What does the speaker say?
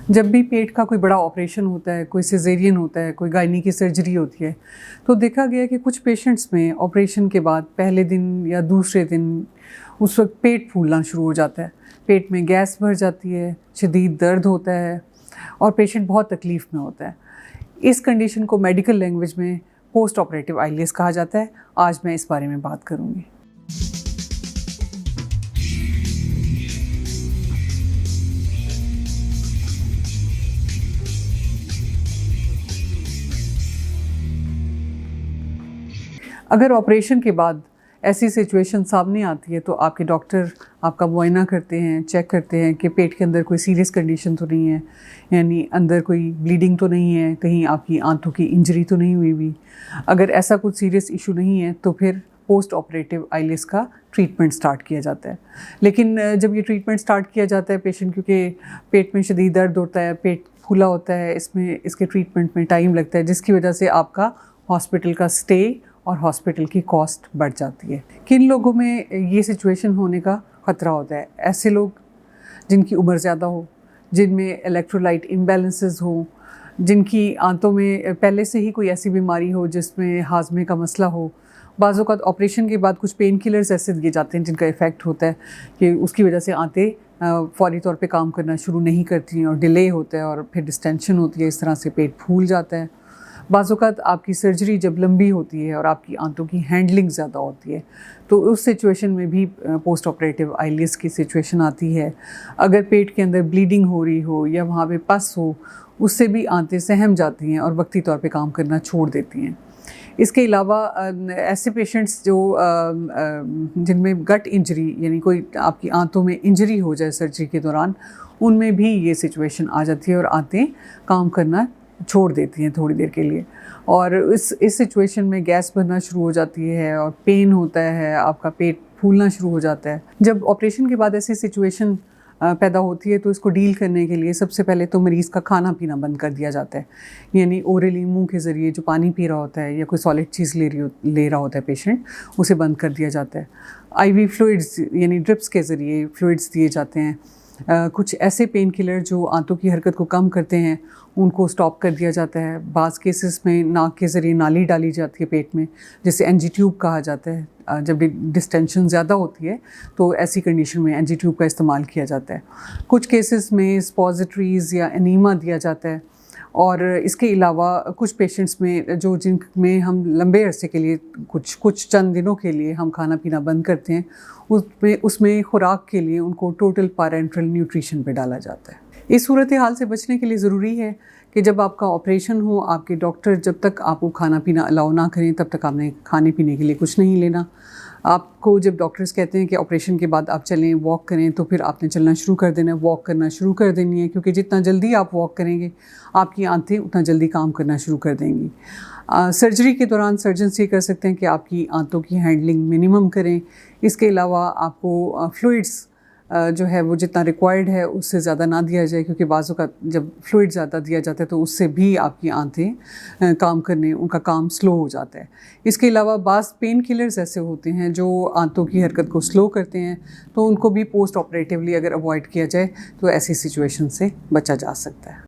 जब भी पेट का कोई बड़ा ऑपरेशन होता है, कोई सिजेरियन होता है, कोई गायनी की सर्जरी होती है, तो देखा गया है कि कुछ पेशेंट्स में ऑपरेशन के बाद पहले दिन या दूसरे दिन उस वक्त पेट फूलना शुरू हो जाता है, पेट में गैस भर जाती है, शदीद दर्द होता है और पेशेंट बहुत तकलीफ़ में होता है। इस कंडीशन को मेडिकल लैंग्वेज में पोस्ट ऑपरेटिव आईलीएस कहा जाता है। आज मैं इस बारे में बात करूँगी। अगर ऑपरेशन के बाद ऐसी सिचुएशन सामने आती है तो आपके डॉक्टर आपका मुआयना करते हैं, चेक करते हैं कि पेट के अंदर कोई सीरियस कंडीशन तो नहीं है, यानी अंदर कोई ब्लीडिंग तो नहीं है, कहीं आपकी आंतों की इंजरी तो नहीं हुई हुई। अगर ऐसा कुछ सीरियस इशू नहीं है तो फिर पोस्ट ऑपरेटिव आईलीएस का ट्रीटमेंट स्टार्ट किया जाता है। लेकिन जब ये ट्रीटमेंट स्टार्ट किया जाता है पेशेंट क्योंकि पेट में शदीद दर्द होता है, पेट फूला होता है, इसके ट्रीटमेंट में टाइम लगता है, जिसकी वजह से आपका हॉस्पिटल का स्टे और हॉस्पिटल की कॉस्ट बढ़ जाती है। किन लोगों में ये सिचुएशन होने का ख़तरा होता है? ऐसे लोग जिनकी उम्र ज़्यादा हो, जिनमें इलेक्ट्रोलाइट इम्बैलेंसेस हो, जिनकी आंतों में पहले से ही कोई ऐसी बीमारी हो जिसमें हाजमे का मसला हो। बाज़ औक़ात ऑपरेशन के बाद कुछ पेन किलर्स ऐसे दिए जाते हैं जिनका इफ़ेक्ट होता है कि उसकी वजह से आंतें फ़ौरी तौर पे काम करना शुरू नहीं करती हैं और डिले होता है और फिर डिस्टेंशन होती है, इस तरह से पेट फूल जाता है। बाज़ औक़ात आपकी सर्जरी जब लंबी होती है और आपकी आंतों की हैंडलिंग ज़्यादा होती है तो उस सिचुएशन में भी पोस्ट ऑपरेटिव आईलीएस की सिचुएशन आती है। अगर पेट के अंदर ब्लीडिंग हो रही हो या वहाँ पे पस हो, उससे भी आंतें सहम जाती हैं और वक्ती तौर पे काम करना छोड़ देती हैं। इसके अलावा ऐसे पेशेंट्स जो जिनमें गट इंजरी यानी कोई आपकी आंतों में इंजरी हो जाए सर्जरी के दौरान, उनमें भी ये सिचुएशन आ जाती है और आंतें काम करना छोड़ देती हैं थोड़ी देर के लिए और इस सिचुएशन में गैस बनना शुरू हो जाती है और पेन होता है, आपका पेट फूलना शुरू हो जाता है। जब ऑपरेशन के बाद ऐसी सिचुएशन पैदा होती है तो इसको डील करने के लिए सबसे पहले तो मरीज़ का खाना पीना बंद कर दिया जाता है, यानी ओरली मुंह के ज़रिए जो पानी पी रहा होता है या कोई सॉलिड चीज़ ले रहा होता है पेशेंट, उसे बंद कर दिया जाता है। आईवी फ्लूइड्स यानी ड्रिप्स के ज़रिए फ्लूइड्स दिए जाते हैं। कुछ ऐसे पेन किलर जो आंतों की हरकत को कम करते हैं उनको स्टॉप कर दिया जाता है। बाज़ केसेस में नाक के ज़रिए नाली डाली जाती है पेट में, जिसे एनजी ट्यूब कहा जाता है। जब डिस्टेंशन ज़्यादा होती है तो ऐसी कंडीशन में एनजी ट्यूब का इस्तेमाल किया जाता है। कुछ केसेस में स्पॉजिटरीज़ या एनीमा दिया जाता है और इसके अलावा कुछ पेशेंट्स में जिनमें हम लंबे अरसे के लिए कुछ चंद दिनों के लिए हम खाना पीना बंद करते हैं, उसमें खुराक के लिए उनको टोटल पैरेंटरल न्यूट्रिशन पे डाला जाता है। इस सूरत हाल से बचने के लिए ज़रूरी है कि जब आपका ऑपरेशन हो, आपके डॉक्टर जब तक आपको खाना पीना अलाउ ना करें तब तक आपने खाने पीने के लिए कुछ नहीं लेना। आपको जब डॉक्टर्स कहते हैं कि ऑपरेशन के बाद आप चलें, वॉक करें, तो फिर आपने चलना शुरू कर देना है, वॉक करना शुरू कर देनी है, क्योंकि जितना जल्दी आप वॉक करेंगे आपकी आंतें उतना जल्दी काम करना शुरू कर देंगी। सर्जरी के दौरान सर्जन्स ये कर सकते हैं कि आपकी आंतों की हैंडलिंग मिनिमम करें। इसके अलावा आपको फ्लूइड्स जो है वो जितना रिक्वायर्ड है उससे ज़्यादा ना दिया जाए, क्योंकि बाज़ों का जब फ्लूइड ज़्यादा दिया जाता है तो उससे भी आपकी आंतें काम करने उनका काम स्लो हो जाता है। इसके अलावा बाज़ पेन किलर्स ऐसे होते हैं जो आंतों की हरकत को स्लो करते हैं, तो उनको भी पोस्ट ऑपरेटिवली अगर अवॉइड किया जाए तो ऐसी सिचुएशन से बचा जा सकता है।